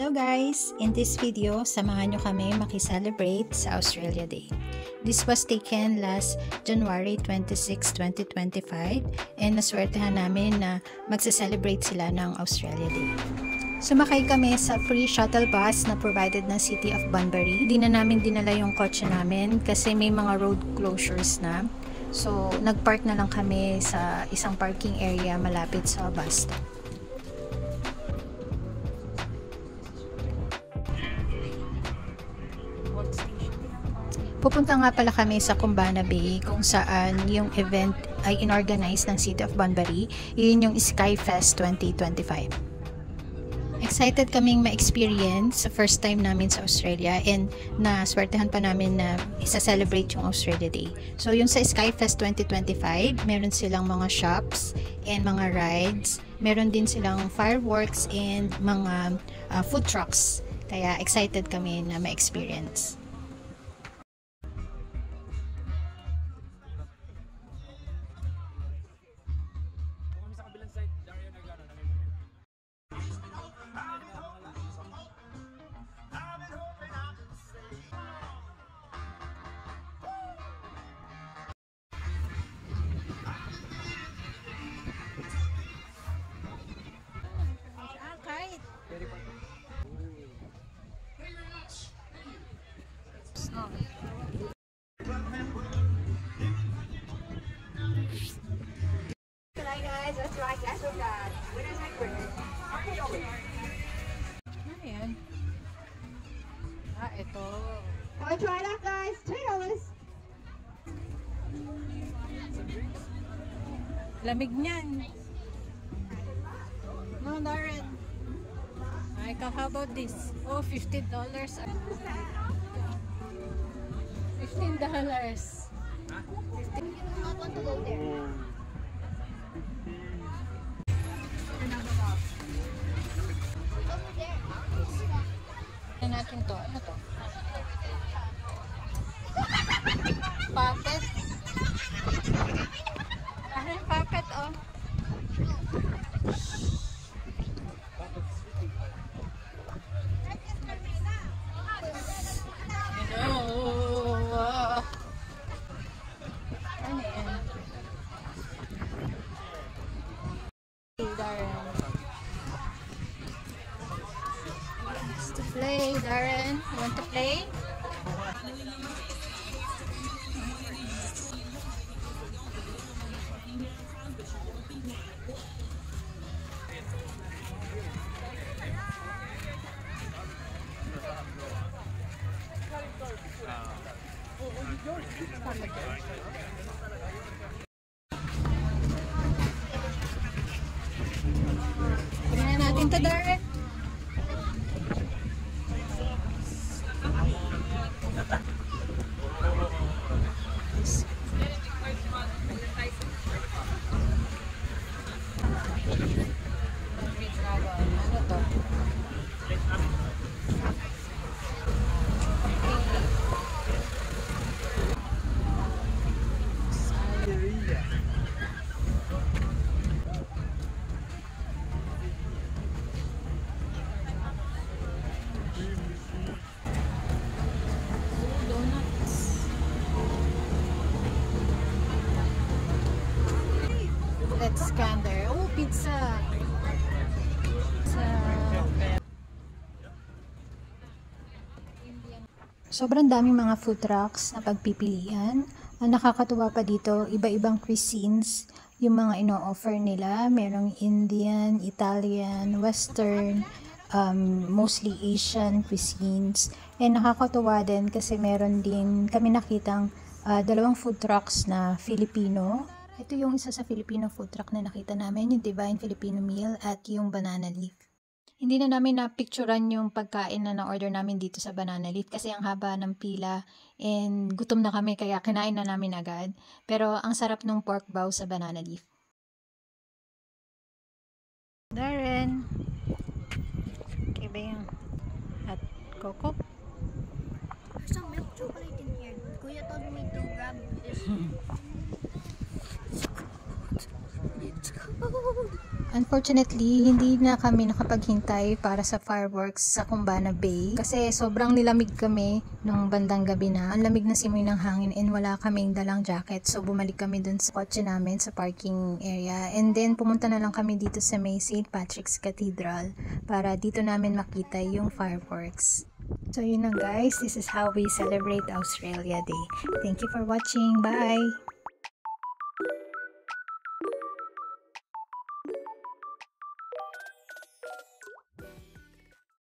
Hello guys! In this video, samahan nyo kami makiselebrate sa Australia Day. This was taken last January 26, 2025 and naswertehan namin na magsaselebrate sila ng Australia Day. Sumakay kami sa free shuttle bus na provided ng City of Bunbury. Hindi na namin dinala yung kotse namin kasi may mga road closures na. So, nagpark na lang kami sa isang parking area malapit sa bus stop. Pupunta nga pala kami sa Kumbana Bay kung saan yung event ay inorganize ng City of Bunbury. Yun yung Skyfest 2025. Excited kaming ma-experience sa first time namin sa Australia and naswertehan pa namin na isa-celebrate yung Australia Day. So yung sa Skyfest 2025, meron silang mga shops and mga rides. Meron din silang fireworks and mga food trucks. Kaya excited kami na ma-experience. Ayan. Ito. Oh, try that, guys. $2. Lamig niyan. No, Darren. How about this? Oh, $15. $15. I want to go there. Ano natin to? Ano to? Puppet. Parang puppet, oh. Ano yan? Darren. Wants to play, Darren. You want to play? Tingnan natin to, Darren. Ano to? Let's scan there. Oh, pizza! Sobrang daming mga food trucks na pagpipilian. Ang nakakatuwa pa dito, iba-ibang cuisines yung mga ino-offer nila. Merong Indian, Italian, Western, mostly Asian cuisines. And nakakatuwa din kasi meron din kami nakitang dalawang food trucks na Filipino. Ito yung isa sa Filipino food truck na nakita namin, yung Divine Filipino Meal at yung Banana Leaf. Hindi na namin na-picturean yung pagkain na na-order namin dito sa Banana Leaf kasi ang haba ng pila and gutom na kami kaya kinain na namin agad. Pero ang sarap ng pork bow sa Banana Leaf. Darren! Okay ba yung hot cocoa? There's some milk chocolate in here. Kuya told me to grab this. Unfortunately, hindi na kami nakapaghintay para sa fireworks sa Kumbana Bay kasi sobrang nilamig kami nung bandang gabi na. Ang lamig na simoy ng hangin and wala kaming dalang jacket. So bumalik kami dun sa kotse namin sa parking area. And then pumunta na lang kami dito sa may St. Patrick's Cathedral para dito namin makita yung fireworks. So yun na guys, this is how we celebrate Australia Day. Thank you for watching. Bye!